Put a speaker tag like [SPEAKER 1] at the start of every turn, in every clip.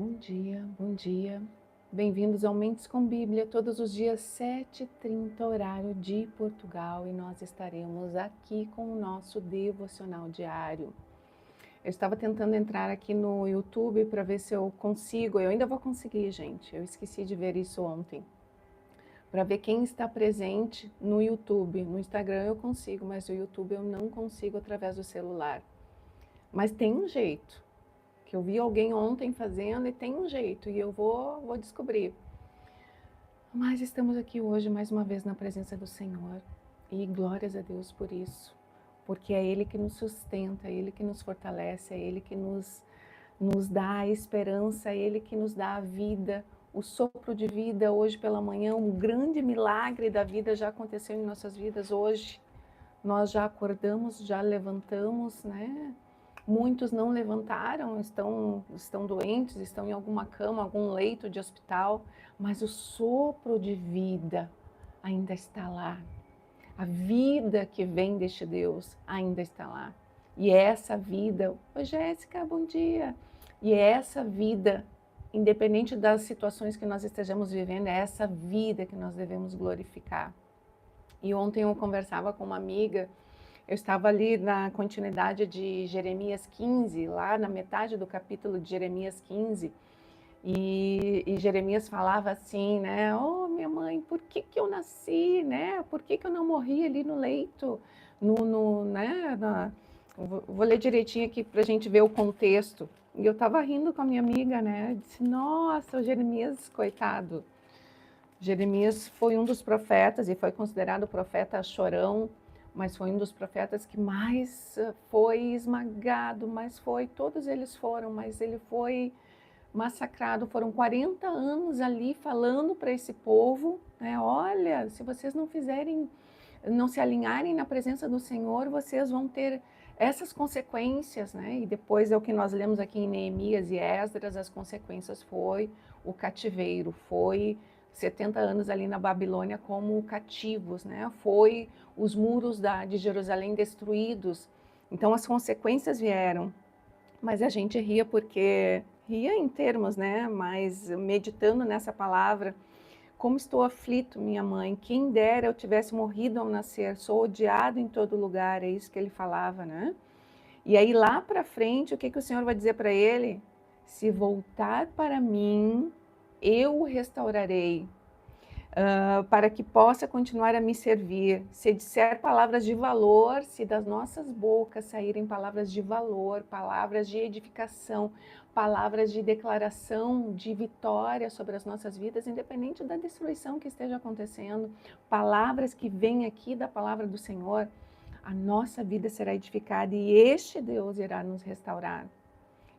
[SPEAKER 1] Bom dia, bom dia. Bem-vindos ao Mentes com Bíblia, todos os dias 7h30, horário de Portugal, e nós estaremos aqui com o nosso devocional diário. Eu estava tentando entrar aqui no YouTube para ver se eu consigo, eu ainda vou conseguir, gente, eu esqueci de ver isso ontem, para ver quem está presente no YouTube. No Instagram eu consigo, mas no YouTube eu não consigo através do celular. Mas tem um jeito. Que eu vi alguém ontem fazendo e tem um jeito, e eu vou descobrir. Mas estamos aqui hoje mais uma vez na presença do Senhor, e glórias a Deus por isso, porque é Ele que nos sustenta, é Ele que nos fortalece, é Ele que nos dá a esperança, é Ele que nos dá a vida, o sopro de vida. Hoje pela manhã, um grande milagre da vida já aconteceu em nossas vidas hoje. Nós já acordamos, já levantamos, né? Muitos não levantaram, estão doentes, estão em alguma cama, algum leito de hospital, mas o sopro de vida ainda está lá. A vida que vem deste Deus ainda está lá. E essa vida, oi Jéssica, bom dia. E essa vida, independente das situações que nós estejamos vivendo, é essa vida que nós devemos glorificar. E ontem eu conversava com uma amiga. Eu estava ali na continuidade de Jeremias 15, lá na metade do capítulo de Jeremias 15, e Jeremias falava assim, né? Oh, minha mãe, por que eu nasci, né? Por que eu não morri ali no leito? Né? Vou ler direitinho aqui para a gente ver o contexto. E eu estava rindo com a minha amiga, né? Eu disse, nossa, o Jeremias, coitado. Jeremias foi um dos profetas e foi considerado o profeta chorão, mas foi um dos profetas que mais foi esmagado, todos eles foram, mas ele foi massacrado. Foram 40 anos ali falando para esse povo, né? Olha, se vocês não se alinharem na presença do Senhor, vocês vão ter essas consequências, né? E depois é o que nós lemos aqui em Neemias e Esdras, as consequências foi o cativeiro, foi 70 anos ali na Babilônia como cativos, né? Foi os muros de Jerusalém destruídos. Então as consequências vieram, mas a gente ria ria em termos, né? Mas meditando nessa palavra, como estou aflito, minha mãe, quem dera eu tivesse morrido ao nascer, sou odiado em todo lugar, é isso que ele falava, né? E aí lá para frente, o que o Senhor vai dizer para ele? Se voltar para mim, eu o restaurarei, para que possa continuar a me servir. Se disser palavras de valor, se das nossas bocas saírem palavras de valor, palavras de edificação, palavras de declaração, de vitória sobre as nossas vidas, independente da destruição que esteja acontecendo, palavras que vêm aqui da palavra do Senhor, a nossa vida será edificada e este Deus irá nos restaurar.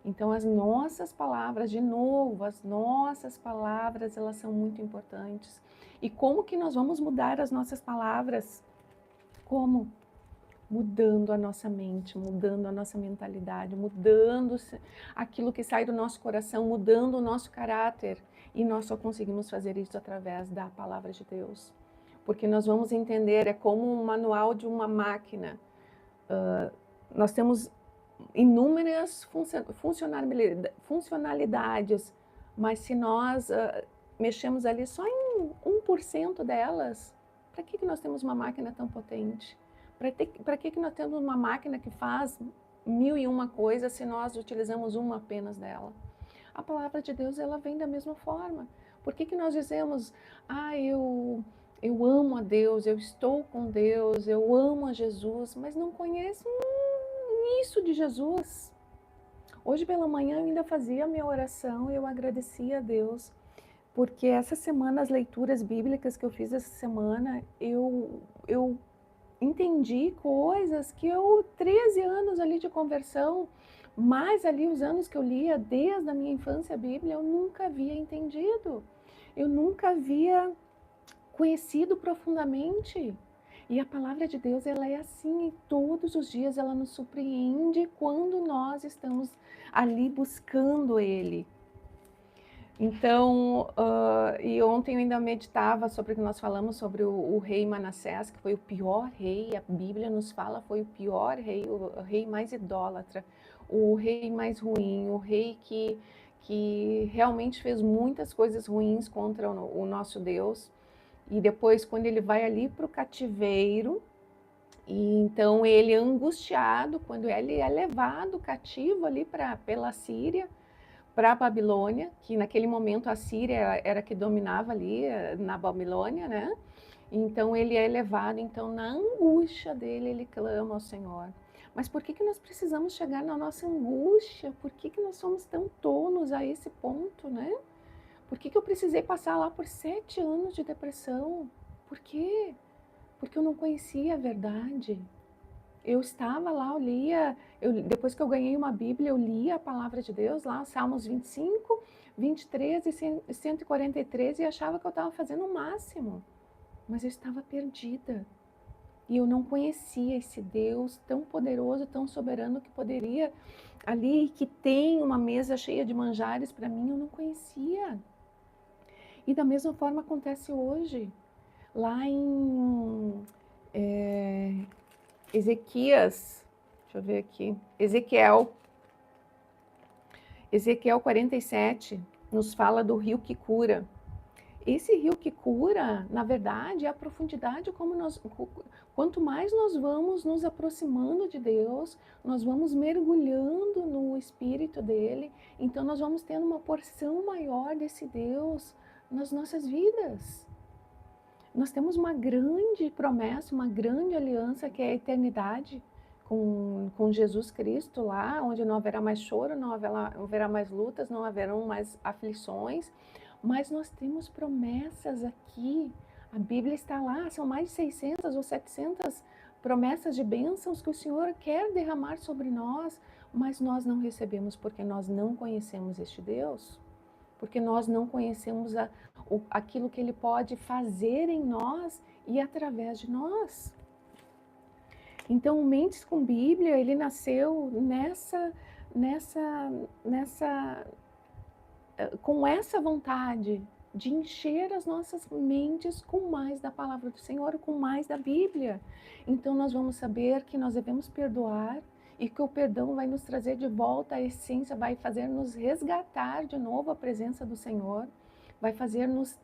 [SPEAKER 1] Então as nossas palavras, de novo, as nossas palavras, elas são muito importantes. E como que nós vamos mudar as nossas palavras? Como? Mudando a nossa mente, mudando a nossa mentalidade, mudando aquilo que sai do nosso coração, mudando o nosso caráter. E nós só conseguimos fazer isso através da palavra de Deus. Porque nós vamos entender, é como um manual de uma máquina. Nós temos inúmeras funcionalidades, mas se nós mexemos ali só em 1% delas, para que nós temos uma máquina tão potente? Para que nós temos uma máquina que faz 1001 coisas se nós utilizamos uma apenas dela? A palavra de Deus, ela vem da mesma forma. Por que nós dizemos, eu amo a Deus, eu estou com Deus, eu amo a Jesus, mas não conheço isso de Jesus? Hoje pela manhã eu ainda fazia a minha oração e eu agradecia a Deus, porque essa semana, as leituras bíblicas que eu fiz essa semana, eu entendi coisas que 13 anos ali de conversão, mais ali os anos que eu lia desde a minha infância a Bíblia, eu nunca havia entendido, eu nunca havia conhecido profundamente. E a palavra de Deus, ela é assim, e todos os dias ela nos surpreende quando nós estamos ali buscando Ele. Então, e ontem eu ainda meditava sobre o que nós falamos sobre o rei Manassés, que foi o pior rei, a Bíblia nos fala, foi o pior rei, o rei mais idólatra, o rei mais ruim, o rei que que realmente fez muitas coisas ruins contra o nosso Deus. E depois, quando ele vai ali para o cativeiro, e então ele angustiado, quando ele é levado cativo ali pela Síria, para a Babilônia, que naquele momento a Síria era que dominava ali na Babilônia, né? Então ele é levado, então na angústia dele ele clama ao Senhor. Mas por que nós precisamos chegar na nossa angústia? Por que nós somos tão tolos a esse ponto, né? Por que eu precisei passar lá por 7 anos de depressão? Por quê? Porque eu não conhecia a verdade. Eu estava lá, depois que eu ganhei uma Bíblia, eu lia a palavra de Deus lá, Salmos 25, 23 e 143, e achava que eu estava fazendo o máximo. Mas eu estava perdida. E eu não conhecia esse Deus tão poderoso, tão soberano, que poderia ali, que tem uma mesa cheia de manjares para mim, eu não conhecia. E da mesma forma acontece hoje. Lá em Ezequias, deixa eu ver aqui, Ezequiel 47, nos fala do rio que cura. Esse rio que cura, na verdade, é a profundidade quanto mais nós vamos nos aproximando de Deus, nós vamos mergulhando no Espírito dele, então nós vamos tendo uma porção maior desse Deus nas nossas vidas. Nós temos uma grande promessa, uma grande aliança, que é a eternidade com Jesus Cristo lá, onde não haverá mais choro, não haverá mais lutas, não haverão mais aflições, mas nós temos promessas aqui. A Bíblia está lá, são mais de 600 ou 700 promessas de bênçãos que o Senhor quer derramar sobre nós, mas nós não recebemos porque nós não conhecemos este Deus, porque nós não conhecemos aquilo que Ele pode fazer em nós e através de nós. Então, o Mentes com Bíblia, ele nasceu com essa vontade de encher as nossas mentes com mais da palavra do Senhor, com mais da Bíblia. Então, nós vamos saber que nós devemos perdoar e que o perdão vai nos trazer de volta a essência, vai fazer nos resgatar de novo a presença do Senhor, vai fazer nos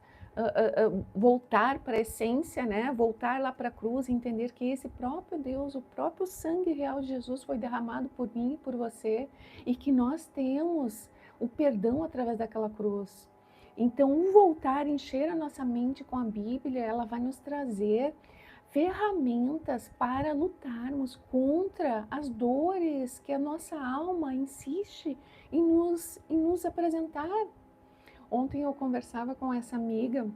[SPEAKER 1] voltar para a essência, né? Voltar lá para a cruz e entender que esse próprio Deus, o próprio sangue real de Jesus foi derramado por mim e por você, e que nós temos o perdão através daquela cruz. Então, o voltar, encher a nossa mente com a Bíblia, ela vai nos trazer ferramentas para lutarmos contra as dores que a nossa alma insiste em nos apresentar. Ontem eu conversava com essa amiga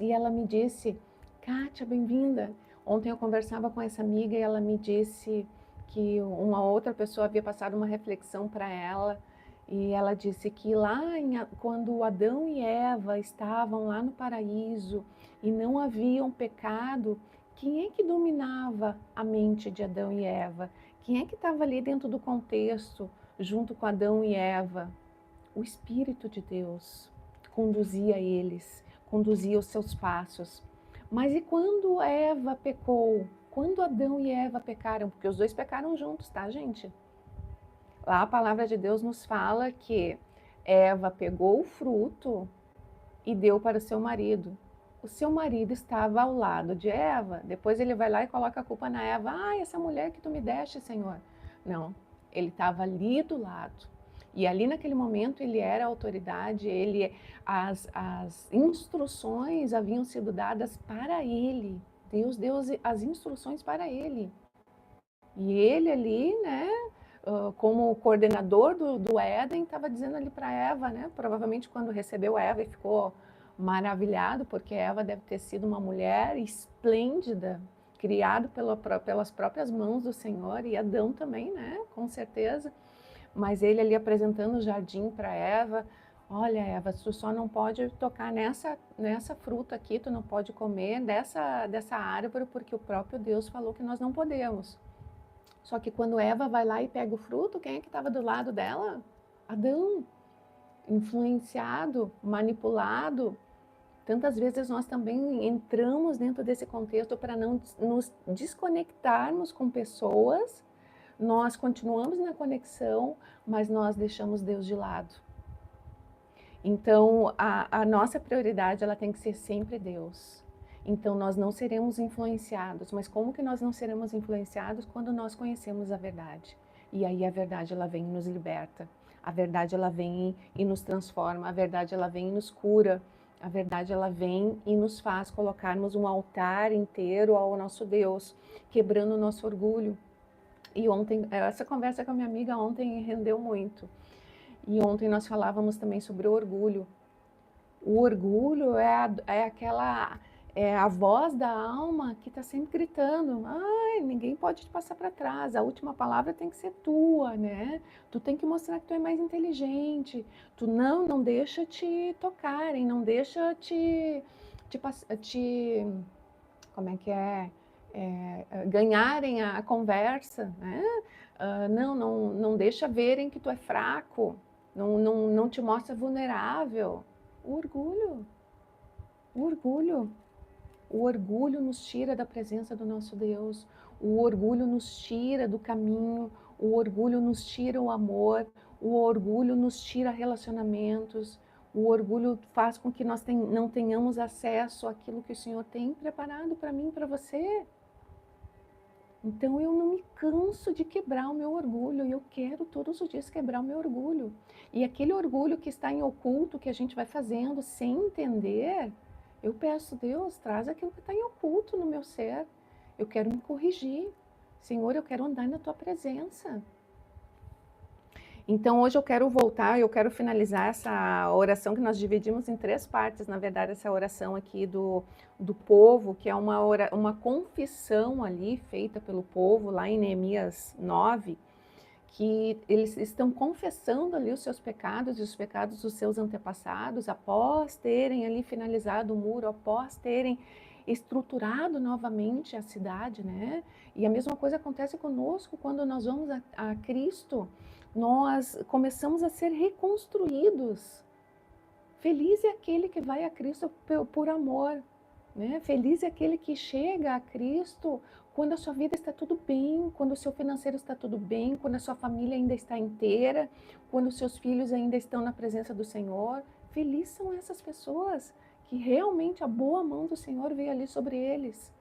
[SPEAKER 1] e ela me disse: Kátia, bem-vinda. Ontem eu conversava com essa amiga e ela me disse que uma outra pessoa havia passado uma reflexão para ela, e ela disse que quando Adão e Eva estavam lá no paraíso e não haviam pecado, quem é que dominava a mente de Adão e Eva? Quem é que estava ali dentro do contexto, junto com Adão e Eva? O Espírito de Deus conduzia eles, conduzia os seus passos. Mas e quando Eva pecou? Quando Adão e Eva pecaram? Porque os dois pecaram juntos, tá, gente? Lá a palavra de Deus nos fala que Eva pegou o fruto e deu para o seu marido. O seu marido estava ao lado de Eva, depois ele vai lá e coloca a culpa na Eva. Essa mulher que tu me deste, Senhor. Não, ele estava ali do lado. E ali naquele momento ele era a autoridade, as instruções haviam sido dadas para ele. Deus deu as instruções para ele. E ele ali, né, como coordenador do Éden, estava dizendo ali para Eva, né, provavelmente quando recebeu Eva e ficou maravilhado, porque Eva deve ter sido uma mulher esplêndida, criada pelas próprias mãos do Senhor, e Adão também, né, com certeza. Mas ele ali apresentando o jardim para Eva: olha, Eva, tu só não pode tocar nessa fruta aqui, tu não pode comer dessa árvore, porque o próprio Deus falou que nós não podemos. Só que quando Eva vai lá e pega o fruto, quem é que estava do lado dela? Adão. Influenciado, manipulado. Tantas vezes nós também entramos dentro desse contexto para não nos desconectarmos com pessoas. Nós continuamos na conexão, mas nós deixamos Deus de lado. Então, a nossa prioridade, ela tem que ser sempre Deus. Então, nós não seremos influenciados. Mas como que nós não seremos influenciados? Quando nós conhecemos a verdade. E aí a verdade, ela vem e nos liberta. A verdade, ela vem e nos transforma. A verdade, ela vem e nos cura. A verdade, ela vem e nos faz colocarmos um altar inteiro ao nosso Deus, quebrando o nosso orgulho. E ontem, essa conversa com a minha amiga ontem rendeu muito. E ontem nós falávamos também sobre o orgulho. O orgulho é aquela, é a voz da alma que está sempre gritando, ai, ninguém pode te passar para trás, a última palavra tem que ser tua, né? Tu tem que mostrar que tu é mais inteligente, tu não deixa te tocarem, não deixa como é que ganharem a conversa, né? Não deixa verem que tu é fraco, não te mostra vulnerável. O orgulho, o orgulho, o orgulho nos tira da presença do nosso Deus, o orgulho nos tira do caminho, o orgulho nos tira o amor, o orgulho nos tira relacionamentos, o orgulho faz com que nós não tenhamos acesso àquilo que o Senhor tem preparado para mim e para você. Então eu não me canso de quebrar o meu orgulho, e eu quero todos os dias quebrar o meu orgulho. E aquele orgulho que está em oculto, que a gente vai fazendo sem entender, eu peço, Deus, traz aquilo que está em oculto no meu ser. Eu quero me corrigir. Senhor, eu quero andar na tua presença. Então hoje eu quero voltar, eu quero finalizar essa oração que nós dividimos em 3 partes, na verdade, essa oração aqui do povo, que é uma confissão ali feita pelo povo lá em Neemias 9, que eles estão confessando ali os seus pecados e os pecados dos seus antepassados, após terem ali finalizado o muro, após terem estruturado novamente a cidade, né? E a mesma coisa acontece conosco quando nós vamos a Cristo, nós começamos a ser reconstruídos. Feliz é aquele que vai a Cristo por amor, né? Feliz é aquele que chega a Cristo quando a sua vida está tudo bem, quando o seu financeiro está tudo bem, quando a sua família ainda está inteira, quando os seus filhos ainda estão na presença do Senhor. Felizes são essas pessoas que realmente a boa mão do Senhor veio ali sobre eles.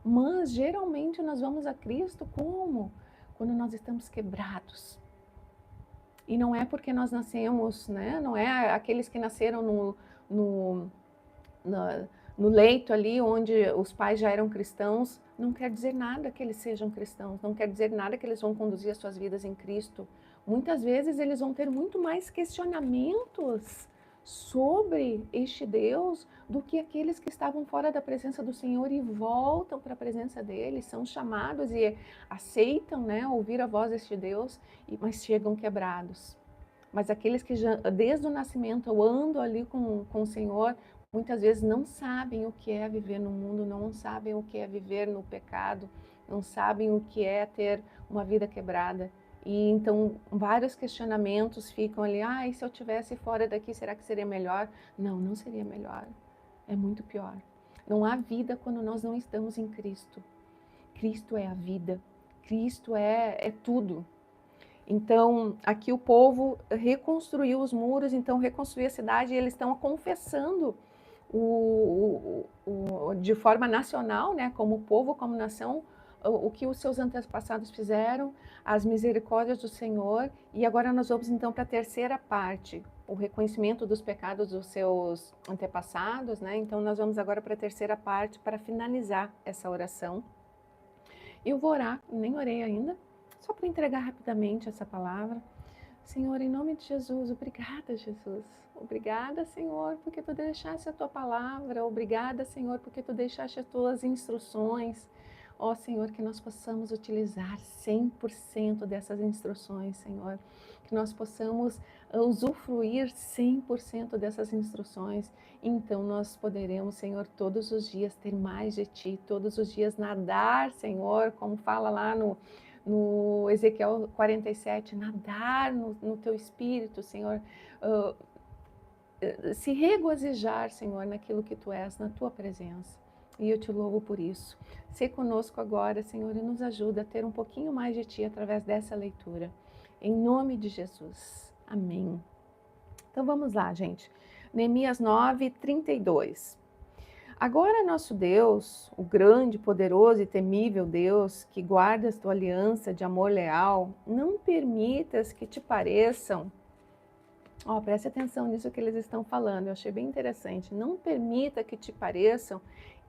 [SPEAKER 1] Mas geralmente nós vamos a Cristo como? Quando nós estamos quebrados. E não é porque nós nascemos, né? Não é aqueles que nasceram no, no leito ali onde os pais já eram cristãos, não quer dizer nada que eles sejam cristãos, não quer dizer nada que eles vão conduzir as suas vidas em Cristo. Muitas vezes eles vão ter muito mais questionamentos sobre este Deus do que aqueles que estavam fora da presença do Senhor e voltam para a presença dele, são chamados e aceitam, né, ouvir a voz deste Deus, mas chegam quebrados. Mas aqueles que já, desde o nascimento andam ali com o Senhor, muitas vezes não sabem o que é viver no mundo, não sabem o que é viver no pecado, não sabem o que é ter uma vida quebrada. E então vários questionamentos ficam ali, e se eu estivesse fora daqui, será que seria melhor? Não, não seria melhor, é muito pior. Não há vida quando nós não estamos em Cristo. Cristo é a vida, Cristo é tudo. Então, aqui o povo reconstruiu os muros, então reconstruiu a cidade, e eles estão confessando de forma nacional, né, como povo, como nação, o que os seus antepassados fizeram, as misericórdias do Senhor. E agora nós vamos então para a terceira parte, o reconhecimento dos pecados dos seus antepassados, né? Então nós vamos agora para a terceira parte para finalizar essa oração. Eu vou orar, nem orei ainda, só para entregar rapidamente essa palavra. Senhor, em nome de Jesus, obrigada, Jesus. Obrigada, Senhor, porque tu deixaste a tua palavra. Obrigada, Senhor, porque tu deixaste as tuas instruções. Ó, Senhor, que nós possamos utilizar 100% dessas instruções, Senhor. Que nós possamos usufruir 100% dessas instruções. Então nós poderemos, Senhor, todos os dias ter mais de Ti, todos os dias nadar, Senhor, como fala lá no Ezequiel 47, nadar no Teu Espírito, Senhor, se regozijar, Senhor, naquilo que Tu és, na Tua presença. E eu Te louvo por isso. Se conosco agora, Senhor, e nos ajuda a ter um pouquinho mais de Ti através dessa leitura. Em nome de Jesus. Amém. Então vamos lá, gente. Neemias 9, 32. Agora nosso Deus, o grande, poderoso e temível Deus, que guardas tua aliança de amor leal, não permitas que te pareçam. Preste atenção nisso que eles estão falando, eu achei bem interessante. Não permita que te pareçam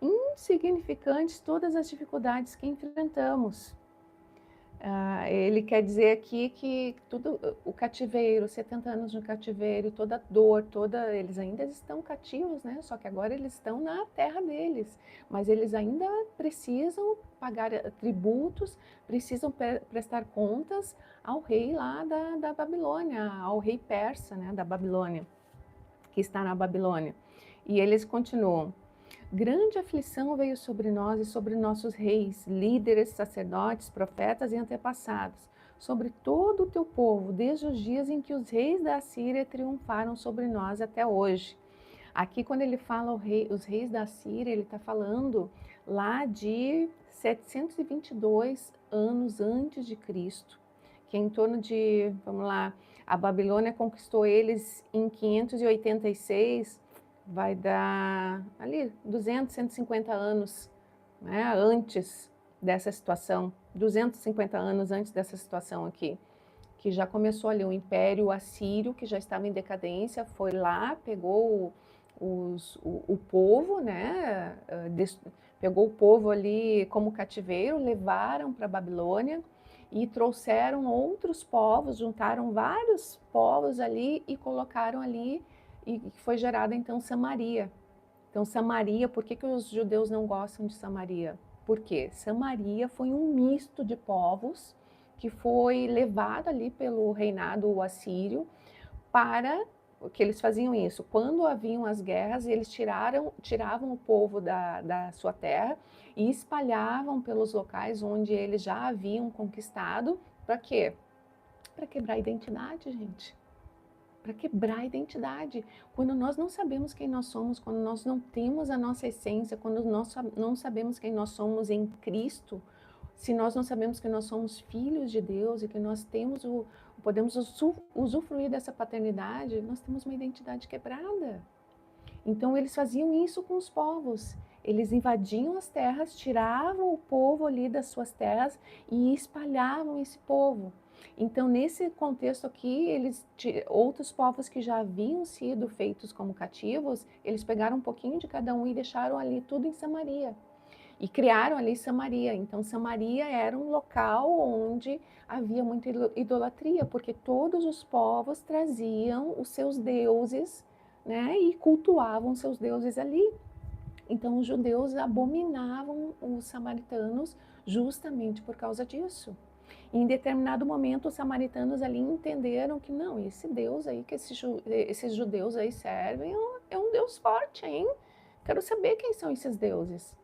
[SPEAKER 1] insignificantes todas as dificuldades que enfrentamos. Ele quer dizer aqui que tudo, o cativeiro, 70 anos no cativeiro, toda a dor, eles ainda estão cativos, né? Só que agora eles estão na terra deles, mas eles ainda precisam pagar tributos, precisam prestar contas ao rei lá da Babilônia, ao rei persa, né, da Babilônia, que está na Babilônia. E eles continuam. Grande aflição veio sobre nós e sobre nossos reis, líderes, sacerdotes, profetas e antepassados, sobre todo o teu povo, desde os dias em que os reis da Assíria triunfaram sobre nós até hoje. Aqui, quando ele fala os reis da Síria, ele está falando lá de 722 anos antes de Cristo, que é em torno de, vamos lá, a Babilônia conquistou eles em 586, vai dar ali 200, 150 anos, né, antes dessa situação, 250 anos antes dessa situação aqui, que já começou ali o Império Assírio, que já estava em decadência, foi lá, pegou o povo, né, pegou o povo ali como cativeiro, levaram para a Babilônia e trouxeram outros povos, juntaram vários povos ali e colocaram ali, e foi gerada então Samaria. Então Samaria, por que os judeus não gostam de Samaria? Porque Samaria foi um misto de povos que foi levado ali pelo reinado assírio para que eles faziam isso. Quando haviam as guerras, eles tiravam o povo da sua terra e espalhavam pelos locais onde eles já haviam conquistado. Para quê? Para quebrar a identidade, gente. Para quebrar a identidade. Quando nós não sabemos quem nós somos, quando nós não temos a nossa essência, quando nós não sabemos quem nós somos em Cristo, se nós não sabemos que nós somos filhos de Deus e que nós podemos usufruir dessa paternidade, nós temos uma identidade quebrada. Então eles faziam isso com os povos. Eles invadiam as terras, tiravam o povo ali das suas terras e espalhavam esse povo. Então, nesse contexto aqui, outros povos que já haviam sido feitos como cativos, eles pegaram um pouquinho de cada um e deixaram ali tudo em Samaria. E criaram ali Samaria. Então, Samaria era um local onde havia muita idolatria, porque todos os povos traziam os seus deuses, né, e cultuavam seus deuses ali. Então, os judeus abominavam os samaritanos justamente por causa disso. E em determinado momento, os samaritanos ali entenderam que não, esse Deus aí que esses judeus aí servem é um Deus forte, hein? Quero saber quem são esses deuses.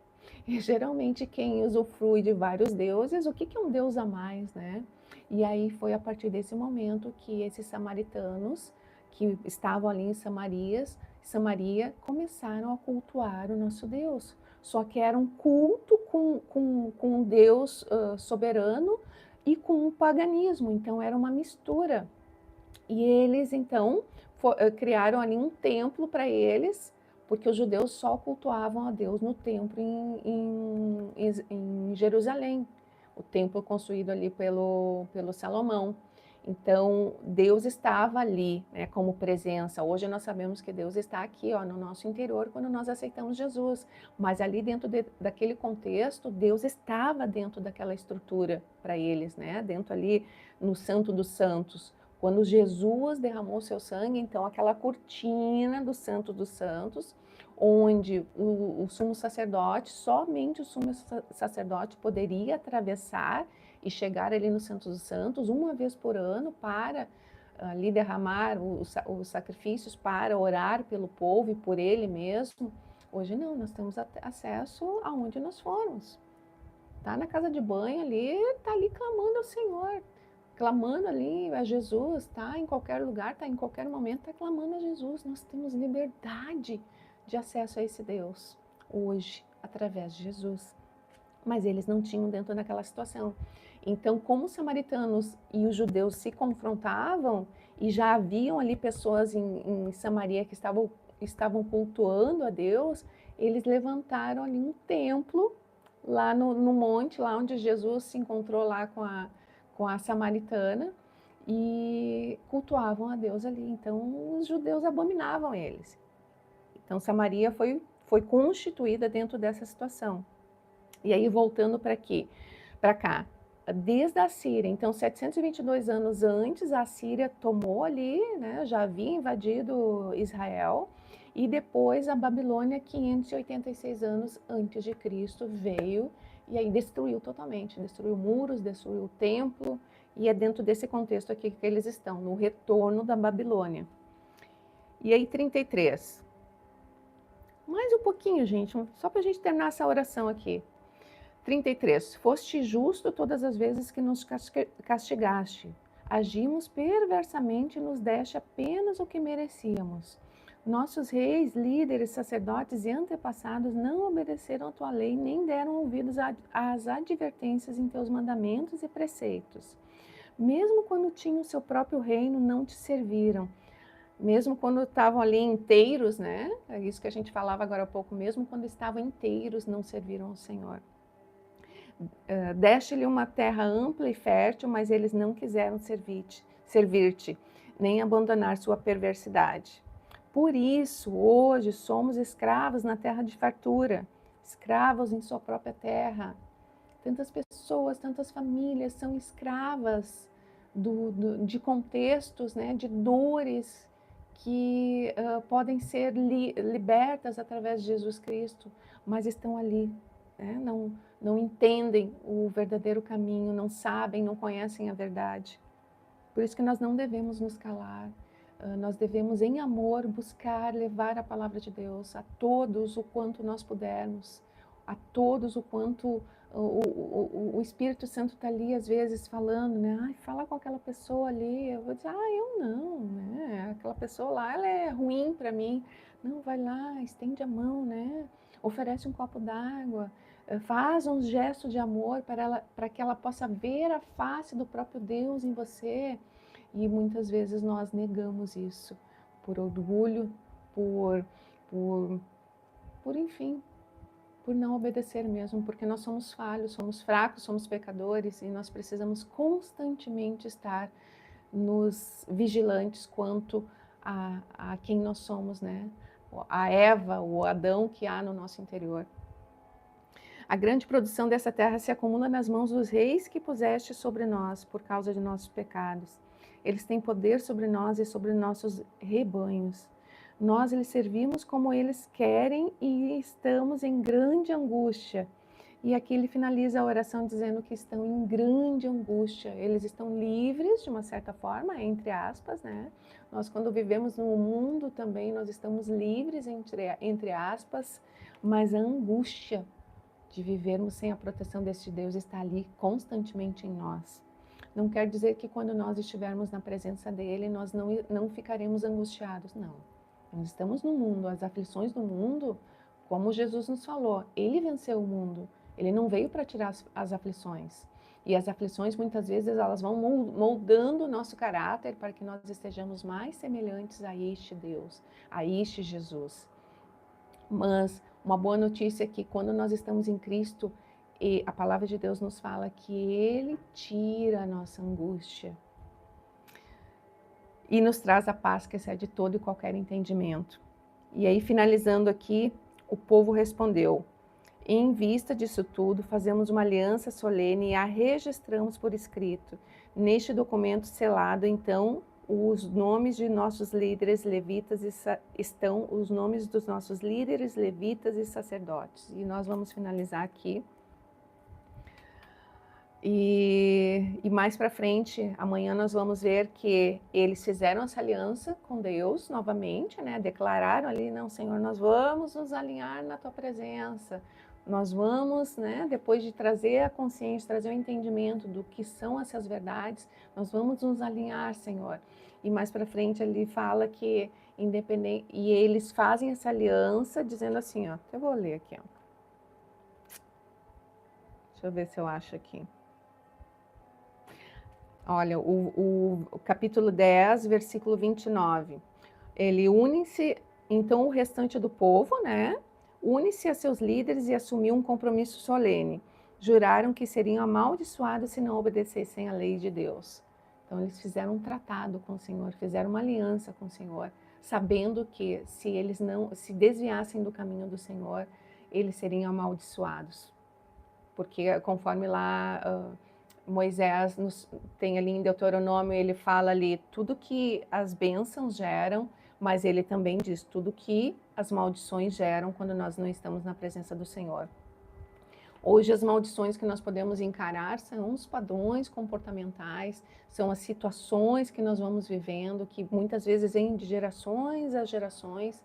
[SPEAKER 1] E geralmente quem usufrui de vários deuses, o que é um deus a mais, né? E aí foi a partir desse momento que esses samaritanos, que estavam ali em Samaria, começaram a cultuar o nosso Deus. Só que era um culto com um Deus soberano e com um paganismo, então era uma mistura. E eles então criaram ali um templo para eles, porque os judeus só cultuavam a Deus no templo em Jerusalém, o templo construído ali pelo Salomão. Então, Deus estava ali, né, como presença. Hoje nós sabemos que Deus está aqui, ó, no nosso interior, quando nós aceitamos Jesus. Mas ali dentro daquele contexto, Deus estava dentro daquela estrutura para eles, né, dentro ali no Santo dos Santos. Quando Jesus derramou seu sangue, então aquela cortina do Santo dos Santos, onde o sumo sacerdote, somente o sumo sacerdote poderia atravessar e chegar ali no Santo dos Santos uma vez por ano para ali derramar os sacrifícios, para orar pelo povo e por ele mesmo. Hoje não, nós temos acesso aonde nós formos. Tá na casa de banho ali, tá ali clamando ao Senhor, clamando ali a Jesus, tá em qualquer lugar, tá em qualquer momento, tá clamando a Jesus. Nós temos liberdade de acesso a esse Deus hoje, através de Jesus. mas eles não tinham dentro daquela situação. Então, como os samaritanos e os judeus se confrontavam, e já haviam ali pessoas em Samaria que estavam cultuando a Deus, eles levantaram ali um templo lá no monte, lá onde Jesus se encontrou lá com a samaritana, e cultuavam a Deus ali. Então, os judeus abominavam eles. Então, Samaria foi constituída dentro dessa situação. E aí, voltando para aqui, para cá, desde a Síria, então 722 anos antes, a Síria tomou ali, né, já havia invadido Israel, e depois a Babilônia, 586 anos antes de Cristo, veio e aí destruiu totalmente, destruiu muros, destruiu o templo, e é dentro desse contexto aqui que eles estão, no retorno da Babilônia. E aí 33. Mais um pouquinho, gente, só para a gente terminar essa oração aqui. 33. Foste justo todas as vezes que nos castigaste. Agimos perversamente e nos deste apenas o que merecíamos. Nossos reis, líderes, sacerdotes e antepassados não obedeceram a tua lei, nem deram ouvidos às advertências em teus mandamentos e preceitos. Mesmo quando tinham seu próprio reino, não te serviram. Mesmo quando estavam ali inteiros, né? É isso que a gente falava agora há pouco. Mesmo quando estavam inteiros, não serviram ao Senhor. Deste-lhe uma terra ampla e fértil, mas eles não quiseram servir-te, nem abandonar sua perversidade. Por isso, hoje, somos escravos na terra de fartura, escravos em sua própria terra. Tantas pessoas, tantas famílias são escravas de contextos, né, de dores que podem ser libertas através de Jesus Cristo, mas estão ali, né, não entendem o verdadeiro caminho, não sabem, não conhecem a verdade. Por isso que nós não devemos nos calar, nós devemos, em amor, buscar levar a palavra de Deus a todos o quanto nós pudermos, a todos o quanto o Espírito Santo está ali, às vezes, falando, né? Ai, fala com aquela pessoa ali. Eu vou dizer, eu não, né? Aquela pessoa lá, ela é ruim para mim. Não, vai lá, estende a mão, né? Oferece um copo d'água, faz um gesto de amor para que ela possa ver a face do próprio Deus em você. E muitas vezes nós negamos isso por orgulho, enfim, por não obedecer mesmo, porque nós somos falhos, somos fracos, somos pecadores e nós precisamos constantemente estar nos vigilantes quanto a quem nós somos, né? A Eva, o Adão que há no nosso interior. A grande produção dessa terra se acumula nas mãos dos reis que puseste sobre nós por causa de nossos pecados. Eles têm poder sobre nós e sobre nossos rebanhos. Nós lhes servimos como eles querem e estamos em grande angústia. E aqui ele finaliza a oração dizendo que estão em grande angústia. Eles estão livres, de uma certa forma, entre aspas, né? Nós, quando vivemos no mundo também, nós estamos livres, entre aspas, mas a angústia de vivermos sem a proteção deste Deus está ali constantemente em nós. Não quer dizer que quando nós estivermos na presença dele, nós não ficaremos angustiados, não. Nós estamos no mundo, as aflições do mundo, como Jesus nos falou, ele venceu o mundo, ele não veio para tirar as aflições. E as aflições, muitas vezes, elas vão moldando o nosso caráter para que nós estejamos mais semelhantes a este Deus, a este Jesus. Mas uma boa notícia é que quando nós estamos em Cristo, e a palavra de Deus nos fala que Ele tira a nossa angústia e nos traz a paz que excede todo e qualquer entendimento. E aí, finalizando aqui, o povo respondeu: em vista disso tudo, fazemos uma aliança solene e a registramos por escrito. Neste documento selado, então, os nomes de nossos líderes levitas estão os nomes dos nossos líderes levitas e sacerdotes. E nós vamos finalizar aqui. E mais para frente, amanhã nós vamos ver que eles fizeram essa aliança com Deus novamente, né? Declararam ali, não, Senhor, nós vamos nos alinhar na tua presença. Nós vamos, né, depois de trazer a consciência, trazer o entendimento do que são essas verdades, nós vamos nos alinhar, Senhor. E mais para frente ali fala que independente, e eles fazem essa aliança dizendo assim, ó, eu vou ler aqui, ó. Deixa eu ver se eu acho aqui. Olha, o capítulo 10, versículo 29. Ele une-se, então o restante do povo, né? Une-se a seus líderes e assumiu um compromisso solene. Juraram que seriam amaldiçoados se não obedecessem à lei de Deus. Então eles fizeram um tratado com o Senhor, fizeram uma aliança com o Senhor, sabendo que se eles não se desviassem do caminho do Senhor, eles seriam amaldiçoados. Porque conforme lá Moisés tem ali em Deuteronômio, ele fala ali tudo que as bênçãos geram, mas ele também diz tudo que as maldições geram quando nós não estamos na presença do Senhor. Hoje as maldições que nós podemos encarar são os padrões comportamentais, são as situações que nós vamos vivendo, que muitas vezes vêm de gerações a gerações,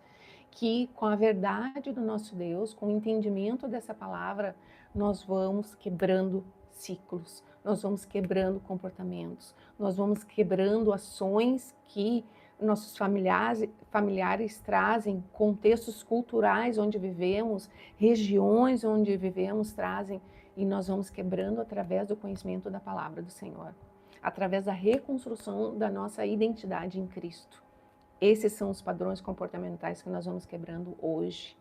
[SPEAKER 1] que com a verdade do nosso Deus, com o entendimento dessa palavra, nós vamos quebrando ciclos, nós vamos quebrando comportamentos, nós vamos quebrando ações que nossos familiares trazem, contextos culturais onde vivemos, regiões onde vivemos trazem, e nós vamos quebrando através do conhecimento da palavra do Senhor, através da reconstrução da nossa identidade em Cristo. Esses são os padrões comportamentais que nós vamos quebrando hoje.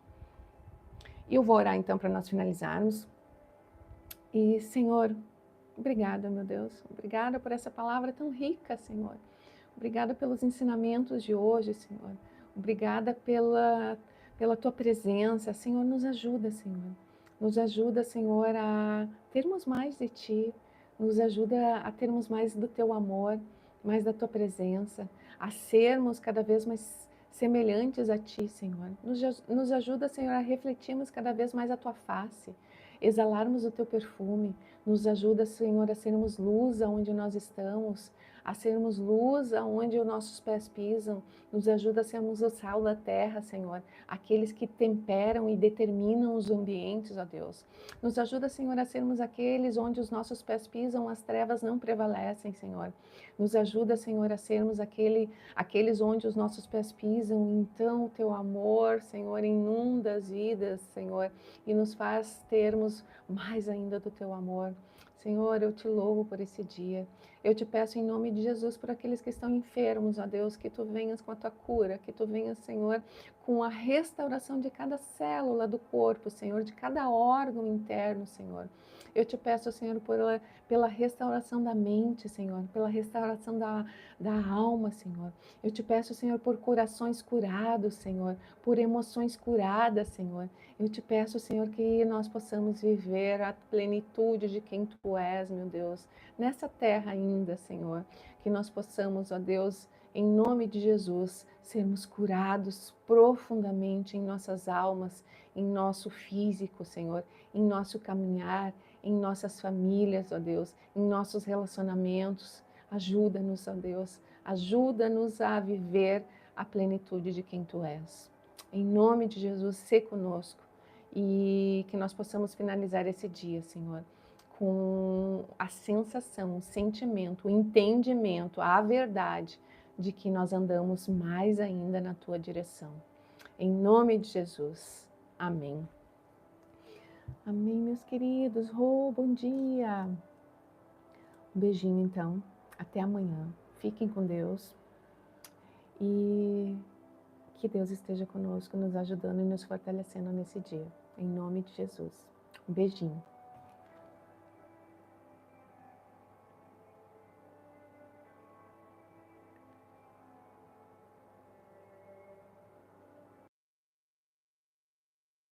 [SPEAKER 1] E eu vou orar então para nós finalizarmos. E Senhor, obrigada, meu Deus, obrigada por essa palavra tão rica, Senhor. Obrigada pelos ensinamentos de hoje, Senhor. Obrigada pela tua presença. Senhor, nos ajuda, Senhor. Nos ajuda, Senhor, a termos mais de Ti. Nos ajuda a termos mais do Teu amor, mais da Tua presença. A sermos cada vez mais semelhantes a Ti, Senhor. Nos ajuda, Senhor, a refletirmos cada vez mais a Tua face. Exalarmos o Teu perfume. Nos ajuda, Senhor, a sermos luz aonde nós estamos, a sermos luz aonde os nossos pés pisam. Nos ajuda a sermos o sal da terra, Senhor, aqueles que temperam e determinam os ambientes, ó Deus. Nos ajuda, Senhor, a sermos aqueles onde os nossos pés pisam, as trevas não prevalecem, Senhor. Nos ajuda, Senhor, a sermos aqueles onde os nossos pés pisam, então o Teu amor, Senhor, inunda as vidas, Senhor, e nos faz termos mais ainda do Teu amor. Senhor, eu te louvo por esse dia. Eu te peço em nome de Jesus por aqueles que estão enfermos, ó Deus, que Tu venhas com a Tua cura, que Tu venhas, Senhor, com a restauração de cada célula do corpo, Senhor, de cada órgão interno, Senhor. Eu te peço, Senhor, pela restauração da mente, Senhor, pela restauração da alma, Senhor. Eu te peço, Senhor, por corações curados, Senhor, por emoções curadas, Senhor. Eu te peço, Senhor, que nós possamos viver a plenitude de quem Tu és, meu Deus, nessa terra ainda, Senhor. Que nós possamos, ó Deus, em nome de Jesus, sermos curados profundamente em nossas almas, em nosso físico, Senhor, em nosso caminhar, em nossas famílias, ó Deus, em nossos relacionamentos. Ajuda-nos, ó Deus, ajuda-nos a viver a plenitude de quem Tu és. Em nome de Jesus, sê conosco e que nós possamos finalizar esse dia, Senhor, com a sensação, o sentimento, o entendimento, a verdade de que nós andamos mais ainda na Tua direção. Em nome de Jesus. Amém. Amém, meus queridos. Bom dia. Um beijinho, então. Até amanhã. Fiquem com Deus. E que Deus esteja conosco, nos ajudando e nos fortalecendo nesse dia. Em nome de Jesus. Um beijinho.